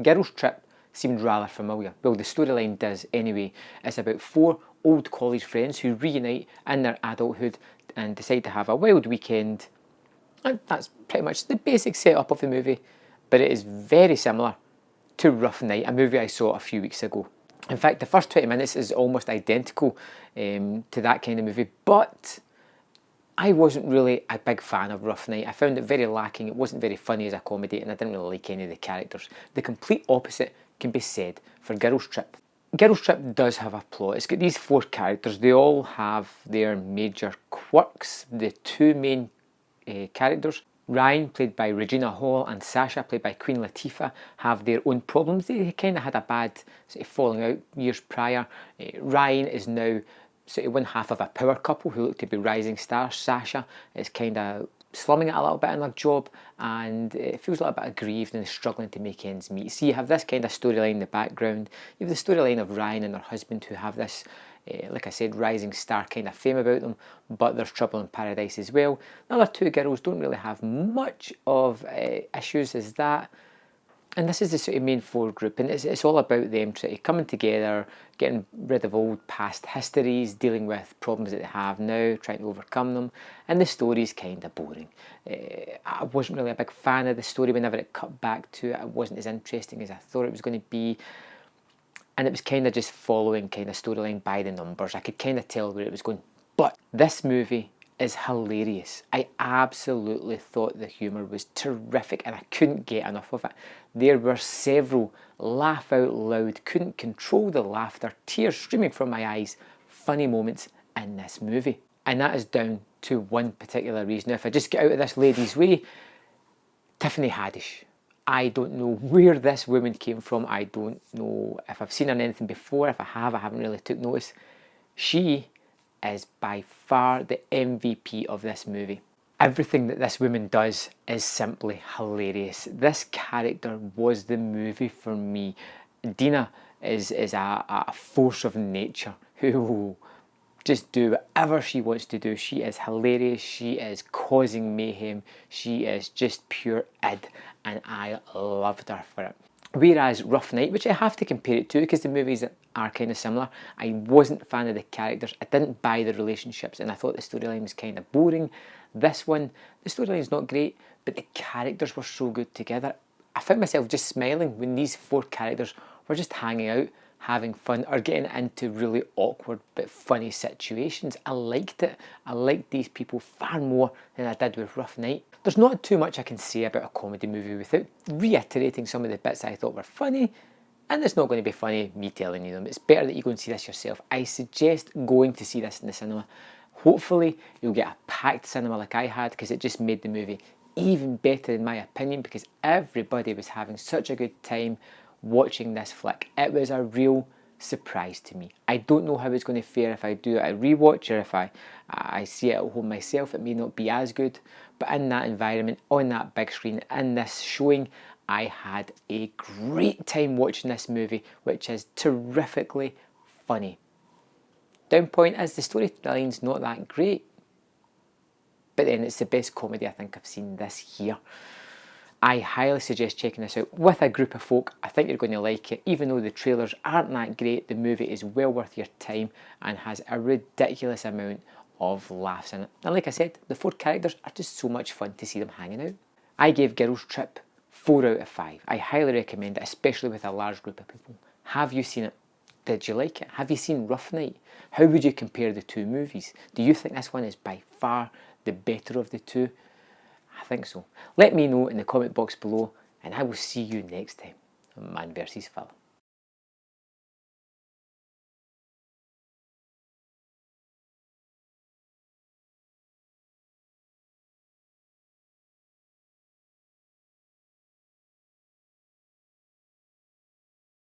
Girls' Trip seemed rather familiar. Well, the storyline does anyway. It's about 4 old college friends who reunite in their adulthood and decide to have a wild weekend. And that's pretty much the basic setup of the movie, but it is very similar to Rough Night, a movie I saw a few weeks ago. In fact, the first 20 minutes is almost identical to that kind of movie, but I wasn't really a big fan of Rough Night. I found it very lacking. It wasn't very funny as a comedy, and I didn't really like any of the characters. The complete opposite can be said for Girls' Trip. Girls' Trip does have a plot. It's got these 4 characters. They all have their major quirks. The 2 main characters, Ryan, played by Regina Hall, and Sasha, played by Queen Latifah, have their own problems. They kind of had a bad sort of falling out years prior. Ryan is now sort of one half of a power couple who look to be rising stars. Sasha is kind of slumming it a little bit in her job and feels a little bit aggrieved and is struggling to make ends meet. So you have this kind of storyline in the background. You have the storyline of Ryan and her husband who have this, like I said, rising star kind of fame about them, but there's trouble in paradise as well. The other 2 girls don't really have much of issues as that. And this is the sort of main 4 group, and it's all about them sort of coming together, getting rid of old past histories, dealing with problems that they have now, trying to overcome them. And the story's kind of boring. I wasn't really a big fan of the story. Whenever it cut back to it, it wasn't as interesting as I thought it was going to be. And it was kind of just following kind of storyline by the numbers. I could kind of tell where it was going. But this movie is hilarious. I absolutely thought the humour was terrific and I couldn't get enough of it. There were several laugh out loud, couldn't control the laughter, tears streaming from my eyes, funny moments in this movie. And that is down to one particular reason. Now, if I just get out of this lady's way, Tiffany Haddish. I don't know where this woman came from. I don't know if I've seen her in anything before. If I haven't really took notice. She is by far the MVP of this movie. Everything that this woman does is simply hilarious. This character was the movie for me. Dina is a force of nature who will just do whatever she wants to do. She is hilarious, she is causing mayhem, she is just pure id, and I loved her for it. Whereas Rough Night, which I have to compare it to because the movies are kind of similar, I wasn't a fan of the characters, I didn't buy the relationships, and I thought the storyline was kind of boring. This one, the storyline's not great, but the characters were so good together. I found myself just smiling when these 4 characters were just hanging out, having fun, or getting into really awkward but funny situations. I liked it. I liked these people far more than I did with Rough Night. There's not too much I can say about a comedy movie without reiterating some of the bits I thought were funny, and it's not going to be funny me telling you them. It's better that you go and see this yourself. I suggest going to see this in the cinema. Hopefully you'll get a packed cinema like I had, because it just made the movie even better in my opinion, because everybody was having such a good time watching this flick. It was a real surprise to me. I don't know how it's going to fare if I do a rewatch or if I see it at home myself. It may not be as good, but in that environment, on that big screen, in this showing, I had a great time watching this movie, which is terrifically funny. Down point is the storyline's not that great, but then it's the best comedy I think I've seen this year. I highly suggest checking this out with a group of folk. I think you're going to like it. Even though the trailers aren't that great, the movie is well worth your time and has a ridiculous amount of laughs in it. And like I said, the 4 characters are just so much fun to see them hanging out. I gave Girls' Trip 4 out of 5. I highly recommend it, especially with a large group of people. Have you seen it? Did you like it? Have you seen Rough Night? How would you compare the 2 movies? Do you think this one is by far the better of the 2? I think so. Let me know in the comment box below, and I will see you next time on Man vs. Phil.